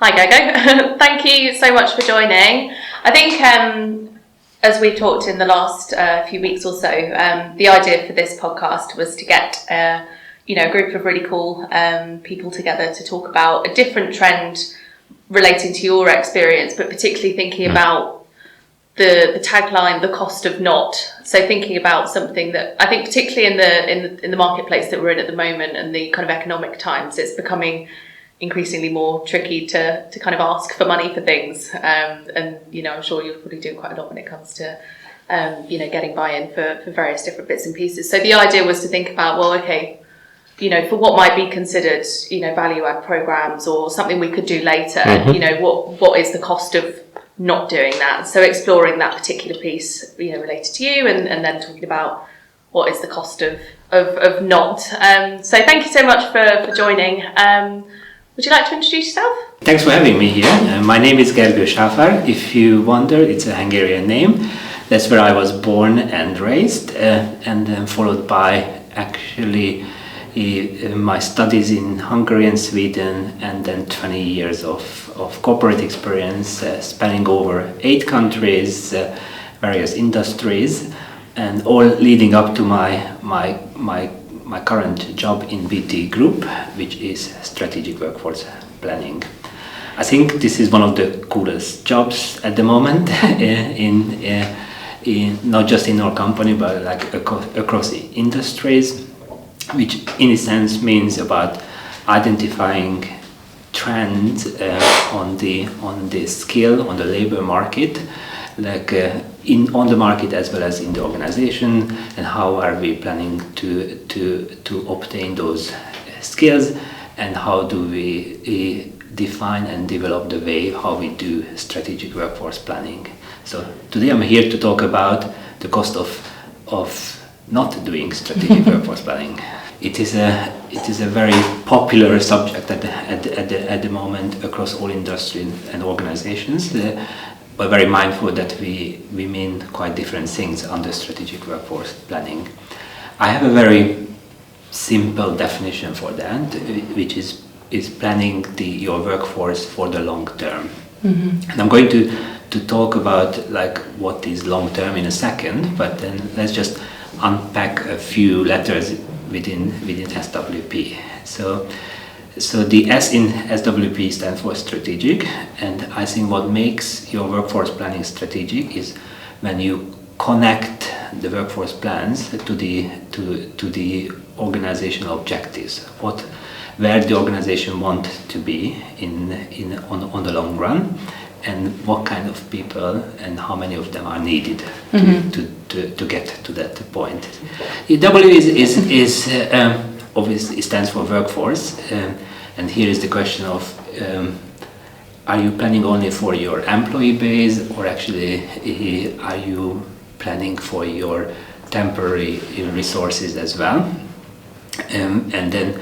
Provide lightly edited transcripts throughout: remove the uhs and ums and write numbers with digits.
Hi Gergo, thank you so much for joining. I think as we've talked in the last few weeks or so, the idea for this podcast was to get a group of really cool people together to talk about a different trend relating to your experience, but particularly thinking about the tagline, the cost of not. So thinking about something that I think particularly in the marketplace that we're in at the moment and the kind of economic times, it's becoming increasingly more tricky to kind of ask for money for things. And I'm sure you're probably doing quite a lot when it comes to getting buy-in for various different bits and pieces. So the idea was to think about, well, okay, for what might be considered, value add programs or something we could do later, what is the cost of not doing that? So exploring that particular piece, related to you and then talking about what is the cost of not. So thank you so much for joining. Would you like to introduce yourself? Thanks for having me here. My name is Gergo Safar. If you wonder, it's a Hungarian name. That's where I was born and raised, and then followed by actually my studies in Hungary and Sweden, and then 20 years of corporate experience spanning over 8 countries, various industries, and all leading up to my current job in BT Group, which is strategic workforce planning. I think this is one of the coolest jobs at the moment, in not just in our company, but like across the industries, which in a sense means about identifying trends on the skill, on the labor market, like on the market as well as in the organization, and how are we planning to obtain those skills, and how do we define and develop the way how we do strategic workforce planning. So today I'm here to talk about the cost of not doing strategic workforce planning. It is a very popular subject at the moment across all industries and organizations. We're very mindful that we mean quite different things under strategic workforce planning. I have a very simple definition for that, which is planning your workforce for the long term. Mm-hmm. And I'm going to talk about like what is long term in a second, but then let's just unpack a few letters within SWP. So the S in SWP stands for strategic, and I think what makes your workforce planning strategic is when you connect the workforce plans to the organizational objectives. Where the organization wants to be on the long run, and what kind of people and how many of them are needed to get to that point. The W is obviously it stands for workforce, and here is the question of are you planning only for your employee base, or actually are you planning for your temporary resources as well? And then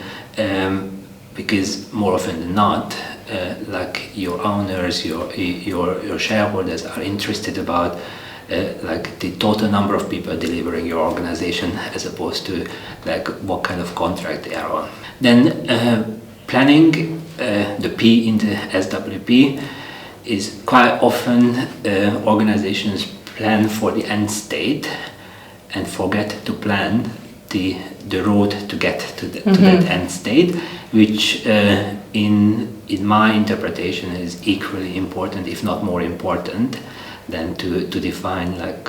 because more often than not, like your owners, your shareholders are interested about like the total number of people delivering your organization, as opposed to like what kind of contract they are on. Then planning, the P in the SWP, is quite often organizations plan for the end state and forget to plan the road to get to that end state, which in my interpretation is equally important, if not more important, than to define like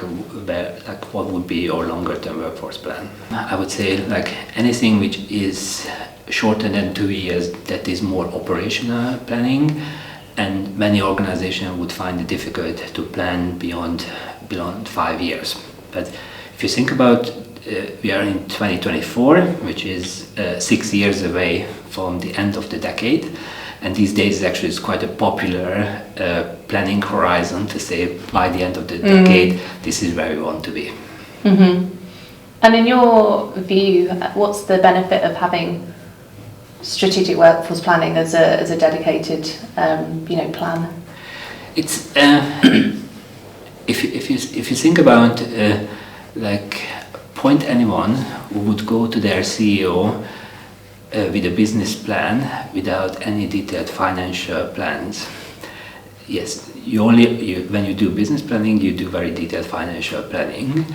what would be your longer term workforce plan. I would say like anything which is shorter than 2 years, that is more operational planning, and many organizations would find it difficult to plan beyond 5 years. But if you think about we are in 2024, which is 6 years away from the end of the decade, and these days actually is quite a popular planning horizon to say by the end of the decade this is where we want to be. Mm-hmm. And in your view, what's the benefit of having strategic workforce planning as a dedicated plan? It's if you think about like point anyone who would go to their CEO with a business plan without any detailed financial plans. Yes, when you do business planning, you do very detailed financial planning,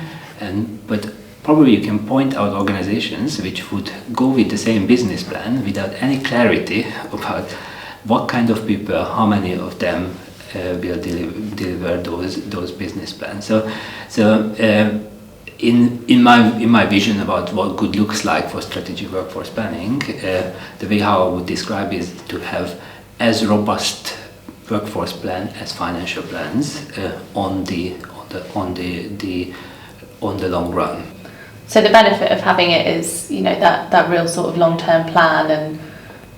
but probably you can point out organizations which would go with the same business plan without any clarity about what kind of people, how many of them will deliver those business plans. So in my vision about what good looks like for strategic workforce planning, the way how I would describe is to have as robust workforce plan as financial plans on the long run. So the benefit of having it is, that real sort of long-term plan and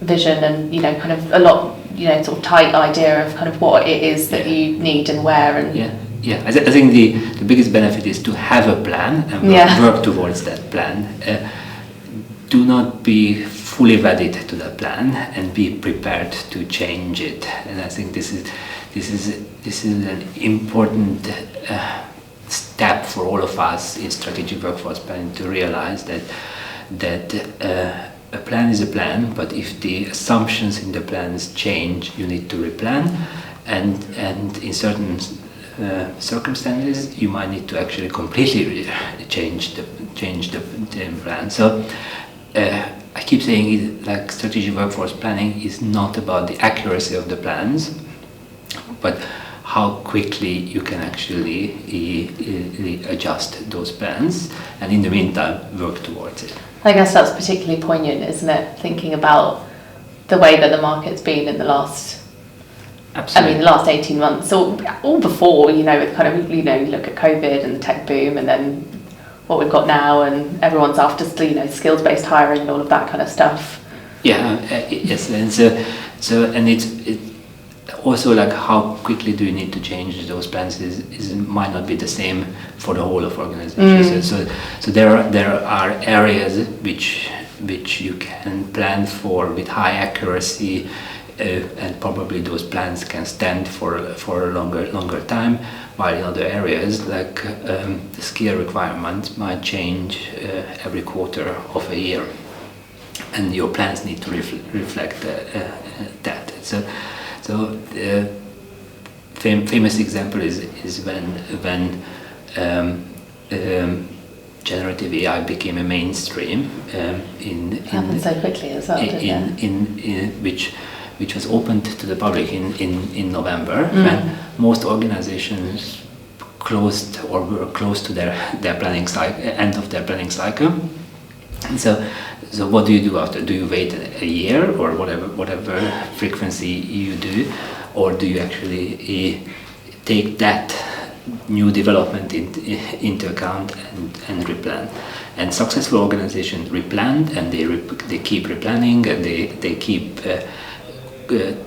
vision, and kind of a lot, sort of tight idea of kind of what it is that you need and where. And yeah. I think the biggest benefit is to have a plan and work towards that plan. Do not be fully wedded to the plan, and be prepared to change it. And I think this is an important step for all of us in strategic workforce planning, to realize that a plan is a plan, but if the assumptions in the plans change, you need to replan, and in certain circumstances you might need to actually completely change the plan. So I keep saying it, like, strategic workforce planning is not about the accuracy of the plans, but how quickly you can actually adjust those plans, and in the meantime work towards it. I guess that's particularly poignant, isn't it? Thinking about the way that the market's been in the last, Absolutely. the last 18 months, or before, with kind of, you look at COVID and the tech boom, and then what we've got now, and everyone's after, skills-based hiring and all of that kind of stuff. Yeah, yes, and so and it's also like, how quickly do you need to change those plans might not be the same for the whole of organizations. So there are areas which you can plan for with high accuracy, and probably those plans can stand for a longer time, while in other areas, like the skill requirements might change every quarter of a year, and your plans need to reflect that. So the famous example is when generative AI became a mainstream happened so quickly as well, didn't it? Which was opened to the public in November, when most organizations closed or were close to their planning cycle, end of their planning cycle. And so what do you do after? Do you wait a year or whatever frequency you do, or do you actually take that new development into account and replan? And successful organizations replan, and they keep replanning, and they keep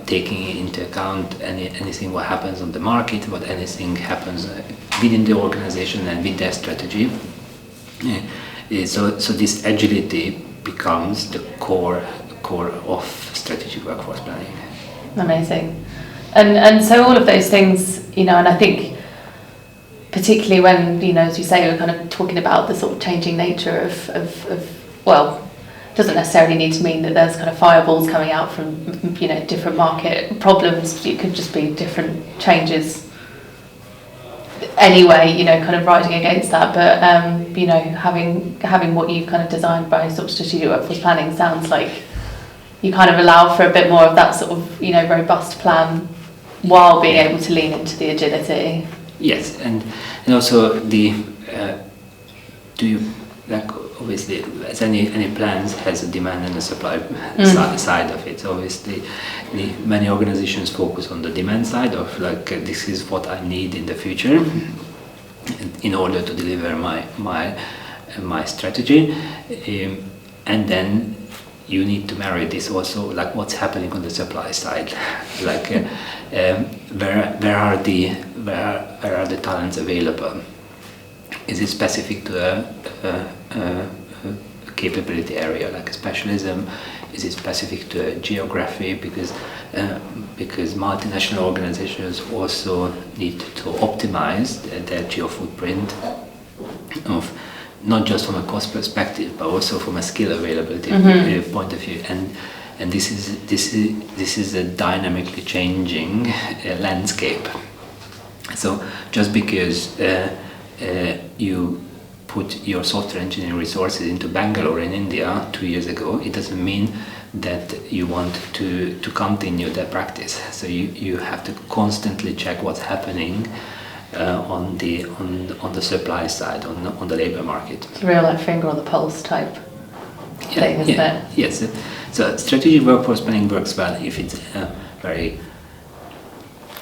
taking into account anything what happens on the market, what anything happens within the organization and with their strategy. So this agility becomes the core of strategic workforce planning. Amazing. And so all of those things, and I think particularly when, as you say, we're kind of talking about the sort of changing nature of doesn't necessarily need to mean that there's kind of fireballs coming out from, different market problems. It could just be different changes anyway, kind of riding against that. But, having what you've kind of designed by sort of strategic workforce planning sounds like you kind of allow for a bit more of that sort of, robust plan while being able to lean into the agility. Yes, and also obviously, as any plans has a demand and a supply side of it. So obviously, many organizations focus on the demand side of, like, this is what I need in the future in order to deliver my strategy, and then you need to marry this also, like, what's happening on the supply side, like where are the talents available? Is it specific to a capability area, like a specialism? Is it specific to a geography? Because multinational organizations also need to optimize their geo footprint of not just from a cost perspective, but also from a skill availability point of view. And this is a dynamically changing landscape. So just because you put your software engineering resources into Bangalore in India 2 years ago, it doesn't mean that you want to continue that practice. So you have to constantly check what's happening on the supply side, on the labor market. It's a real like finger on the pulse type thing, isn't it? Yes. So strategic workforce planning works well if it's a very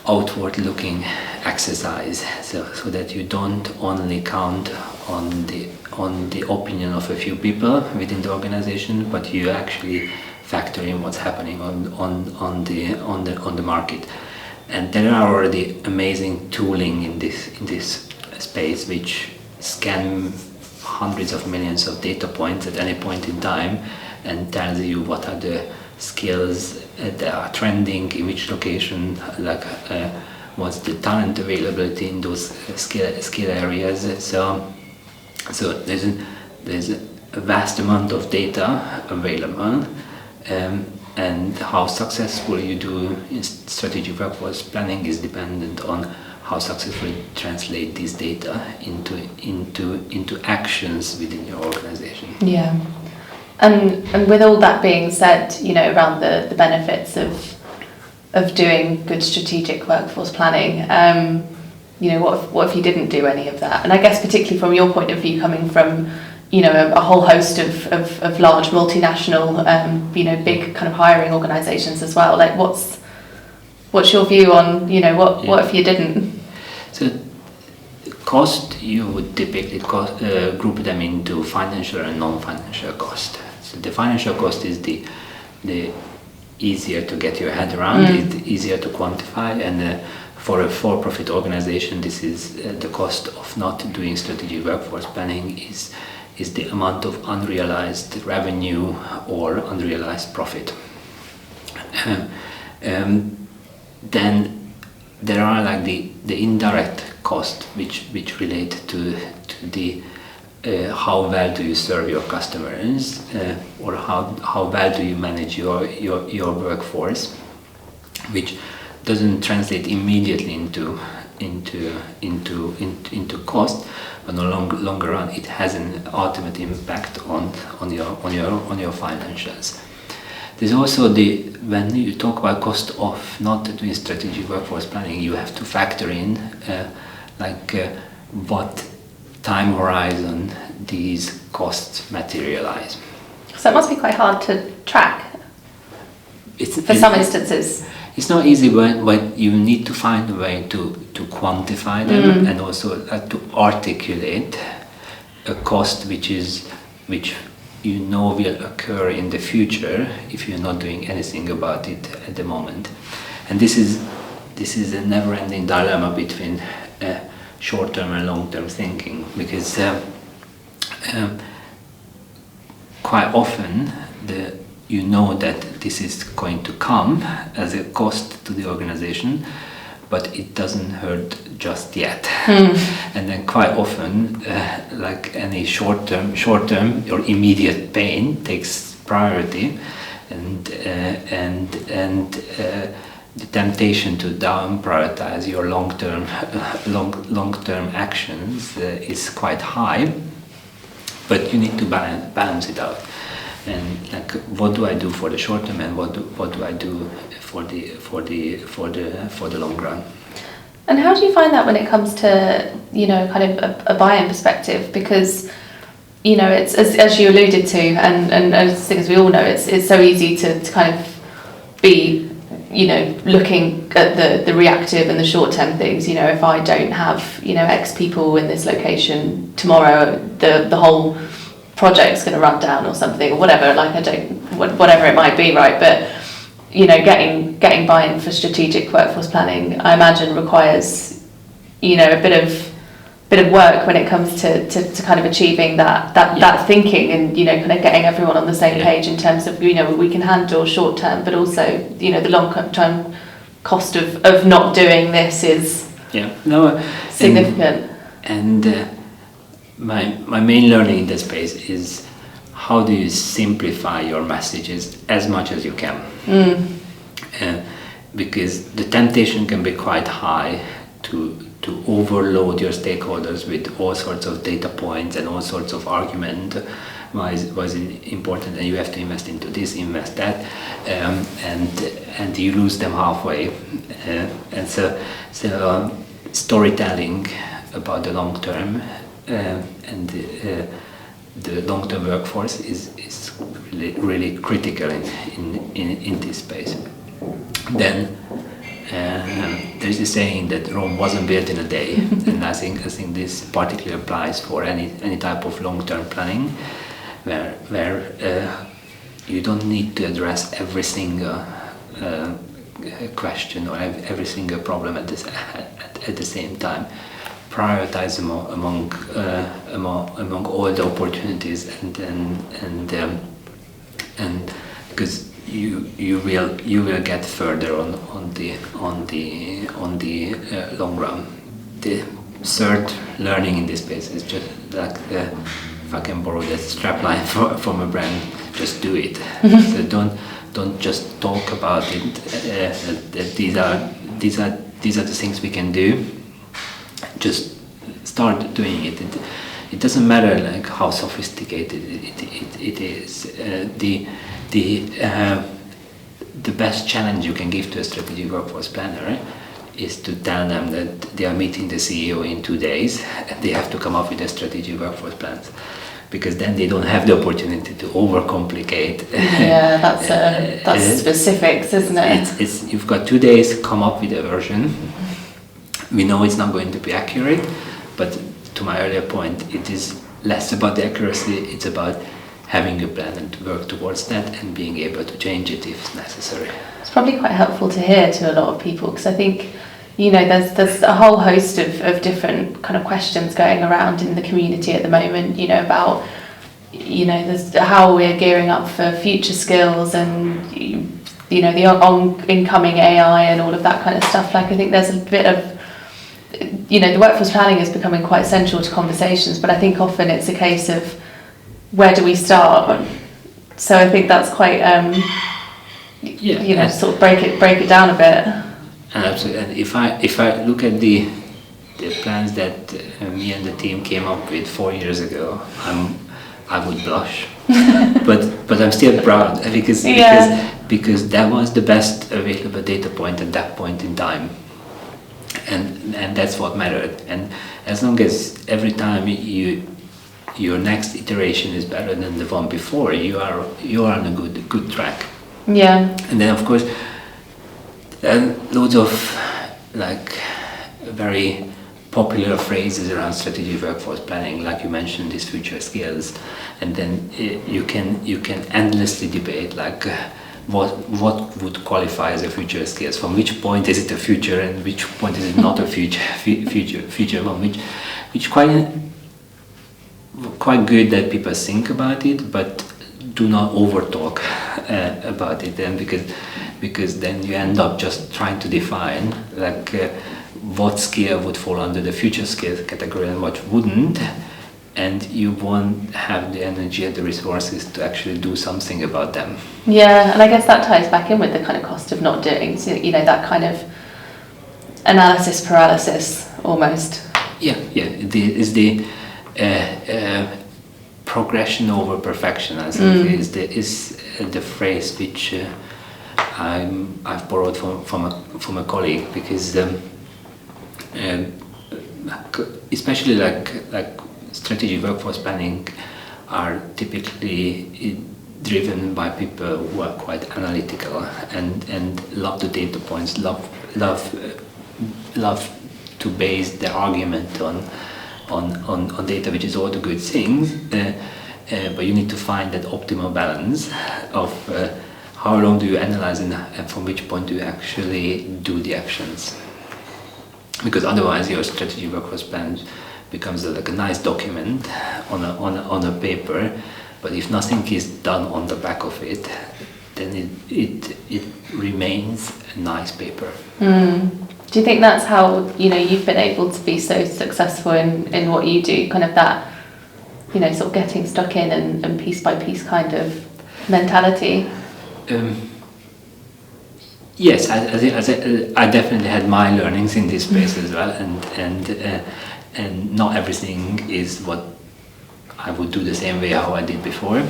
outward-looking exercise, so that you don't only count on the opinion of a few people within the organization, but you actually factor in what's happening on the market. And there are already amazing tooling in this space which scan hundreds of millions of data points at any point in time and tells you what are the skills that are trending in which location, like what's the talent availability in those skill areas. So there's a vast amount of data available, and how successful you do in strategic workforce planning is dependent on how successfully you translate these data into actions within your organization. Yeah. And with all that being said, around the benefits of doing good strategic workforce planning, what if you didn't do any of that? And I guess particularly from your point of view, coming from a whole host of large multinational, big kind of hiring organisations as well. Like, what's your view on what if you didn't? So cost, you would typically group them into financial and non-financial cost. So the financial cost is the easier to get your head around, it's easier to quantify, and for a for-profit organization, this is the cost of not doing strategic workforce planning is the amount of unrealized revenue or unrealized profit. Then there are like the indirect cost which relate to the how well do you serve your customers, or how well do you manage your workforce, which doesn't translate immediately into cost, but no longer run it has an ultimate impact on your financials. There's also when you talk about cost of not doing strategic workforce planning, you have to factor in what time horizon these costs materialize. So it must be quite hard to track for some instances. It's not easy, but you need to find a way to quantify them and also to articulate a cost which will occur in the future if you're not doing anything about it at the moment. And this is a never-ending dilemma between short-term and long-term thinking, because quite often you know that this is going to come as a cost to the organization, but it doesn't hurt just yet. And then quite often, like any short-term or immediate pain takes priority, and the temptation to down prioritize your long-term actions is quite high, but you need to balance it out. And like, what do I do for the short term, and what do I do for the long run? And how do you find that when it comes to kind of a buy-in perspective? Because it's as you alluded to, and as we all know, it's so easy to kind of be looking at the reactive and the short-term things. If I don't have X people in this location tomorrow, the whole project's going to run down or something, or whatever. Whatever it might be, right? But getting buy-in for strategic workforce planning, I imagine, requires a bit of work when it comes to kind of achieving that thinking, and kind of getting everyone on the same page in terms of we can handle short term, but also the long term cost of not doing this is significant. And my main learning in this space is how do you simplify your messages as much as you can. Because the temptation can be quite high to overload your stakeholders with all sorts of data points and all sorts of argument. Why is it important, and you have to invest into this, invest that, and you lose them halfway. And so storytelling about the long term and the long-term workforce is really critical in this space. Then there's a saying that Rome wasn't built in a day, and I think this particularly applies for any type of long-term planning, where you don't need to address every single question or every single problem at the same time. Prioritize among all the opportunities, and because you will get further on the long run. The third learning in this space is just like if I can borrow that strapline from a brand, just do it. So don't just talk about it. That these are the things we can do. Just start doing it. It doesn't matter like how sophisticated it is. The best challenge you can give to a strategic workforce planner is to tell them that they are meeting the CEO in 2 days and they have to come up with a strategic workforce plans, because then they don't have the opportunity to overcomplicate. Yeah, that's specifics, isn't it? It's you've got 2 days, come up with a version. We know it's not going to be accurate, but to my earlier point, it is less about the accuracy, it's about having a plan and to work towards that and being able to change it if necessary. It's probably quite helpful to hear to a lot of people, because I think, there's a whole host of different kind of questions going around in the community at the moment, about, there's how we're gearing up for future skills and, the incoming AI and all of that kind of stuff. Like, I think there's a bit of, the workforce planning is becoming quite central to conversations, but I think often it's a case of where do we start? So I think that's quite, sort of break it down a bit. Absolutely. And if I look at the plans that me and the team came up with 4 years ago, I would blush, but I'm still proud because that was the best available data point at that point in time. And that's what mattered. And as long as every time your next iteration is better than the one before, you are on a good track. Yeah. And then of course, loads of like very popular phrases around strategic workforce planning, like you mentioned, these future skills, and then you can endlessly debate like. What would qualify as a future skills? From which point is it a future, and which point is it not a future one? Which quite good that people think about it, but do not over talk about it. Then because then you end up just trying to define like what skill would fall under the future skills category and what wouldn't. And you won't have the energy and the resources to actually do something about them. Yeah, and I guess that ties back in with the kind of cost of not doing. So, that kind of analysis paralysis almost. Yeah. It's the progression over perfection, I think, is the phrase which I've borrowed from a colleague, because especially like strategic workforce planning are typically driven by people who are quite analytical and love the data points, love to base their argument on data, which is all the good things, but you need to find that optimal balance of how long do you analyze and from which point do you actually do the actions, because otherwise your strategic workforce plan becomes like a nice document on a paper, but if nothing is done on the back of it, then it remains a nice paper. Do you think that's how you've been able to be so successful in what you do? Kind of that sort of getting stuck in and piece by piece kind of mentality? Yes, I definitely had my learnings in this space as well, and not everything is what I would do the same way how I did before.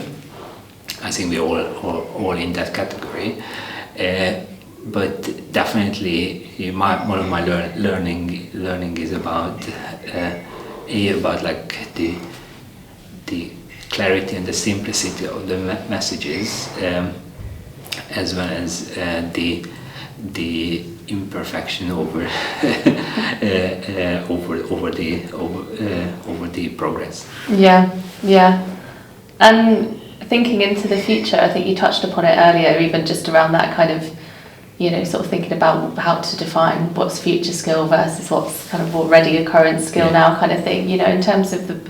I think we're all in that category, but definitely one of my learning is about like the clarity and the simplicity of the messages, as well as the imperfection over the progress. Yeah. And thinking into the future, I think you touched upon it earlier, even just around that kind of, sort of thinking about how to define what's future skill versus what's kind of already a current skill now kind of thing. In terms of the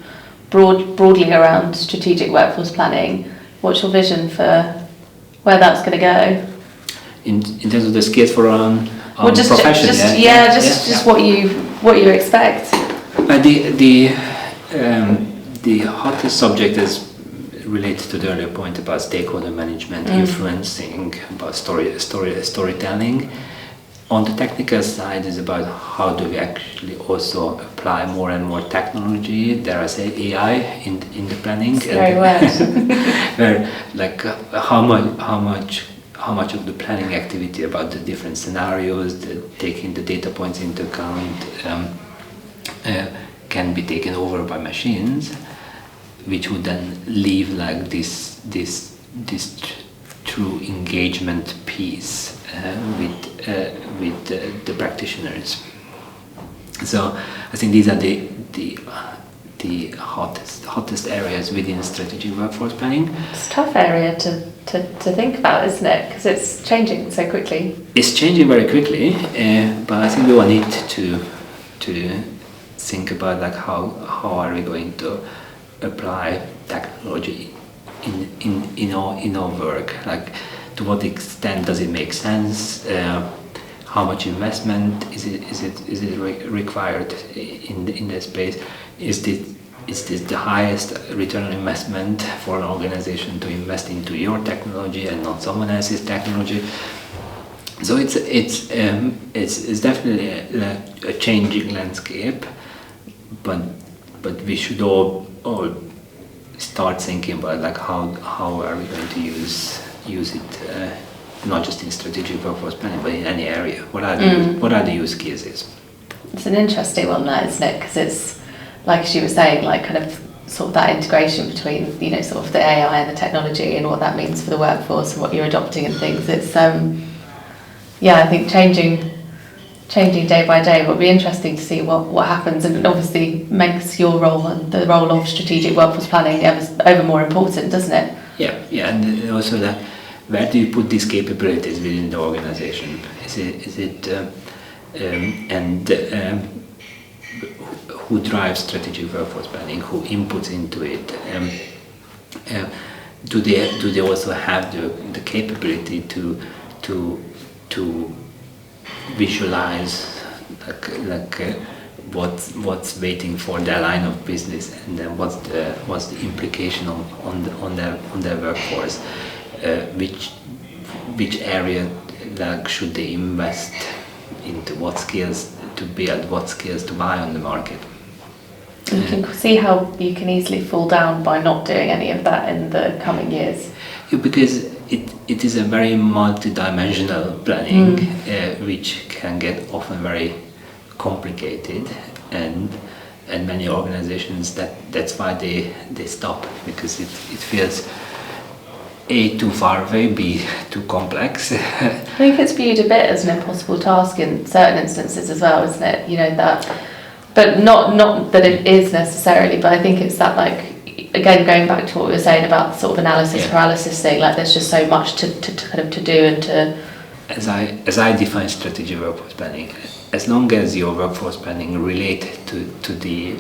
broadly around strategic workforce planning, what's your vision for where that's going to go? In terms of the skills for profession, just what you expect. The hottest subject is related to the earlier point about stakeholder management, influencing, about storytelling. On the technical side is about how do we actually also apply more and more technology, dare I say AI in the planning. Very well. Where like how much of the planning activity about the different scenarios, taking the data points into account, can be taken over by machines, which would then leave like this true engagement piece with the practitioners. So I think these are the hottest areas within strategic workforce planning. It's a tough area to think about, isn't it? Because it's changing so quickly. It's changing very quickly, but I think we all need to think about like how are we going to apply technology in our work, like to what extent does it make sense, how much investment is it required in this space, is this the highest return on investment for an organization to invest into your technology and not someone else's technology. So it's definitely a changing landscape, but we should all start thinking about like how are we going to use it, not just in strategic workforce planning but in any area. What are the use cases? It's an interesting one, that, isn't it? Because it's like she was saying, like kind of sort of that integration between sort of the AI and the technology and what that means for the workforce and what you're adopting and things. It's I think changing day by day. It would be interesting to see what happens, and it obviously makes your role and the role of strategic workforce planning ever more important, doesn't it? Yeah, and also that where do you put these capabilities within the organization? Who drives strategic workforce planning? Who inputs into it? Do they also have the capability to visualize what's waiting for their line of business, and then what's the implication on their workforce, which area should they invest into, what skills to build, what skills to buy on the market. You can see how you can easily fall down by not doing any of that in the coming years. Yeah, because it is a very multi-dimensional planning, which can get often very complicated, and many organizations that's why they stop, because it feels A, too far away, B, too complex. I think it's viewed a bit as an impossible task in certain instances as well, isn't it? That, but not that it is necessarily, but I think it's that, like, again, going back to what we were saying about sort of analysis paralysis thing, like there's just so much to kind of to do and to. As I define strategic workforce planning, as long as your workforce planning relate to the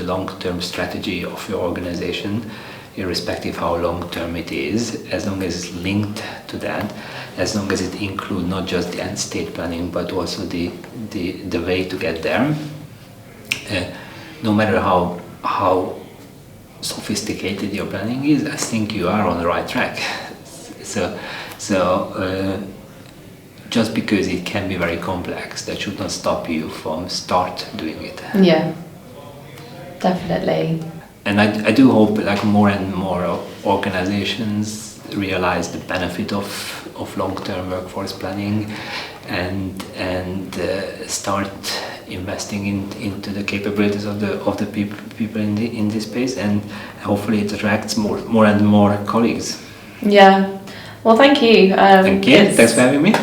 long-term strategy of your organization, irrespective how long-term it is, as long as it's linked to that, as long as it includes not just the end state planning but also the way to get there, no matter how sophisticated your planning is, I think you are on the right track. So just because it can be very complex, that should not stop you from start doing it. Yeah, definitely. And I do hope like more and more organizations realize the benefit of long-term workforce planning and start investing into the capabilities of the people in this space, and hopefully it attracts more and more colleagues. Yeah. Well, thank you. Thank you. Thanks for having me.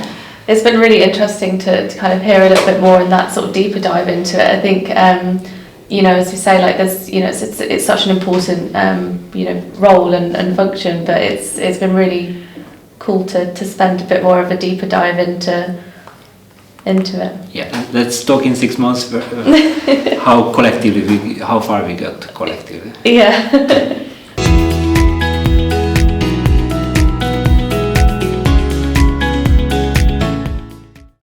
It's been really interesting to kind of hear a little bit more in that sort of deeper dive into it. I think, as we say, like there's, it's such an important, role and function, but it's been really cool to spend a bit more of a deeper dive into it. Yeah, let's talk in 6 months how far we got collectively. Yeah.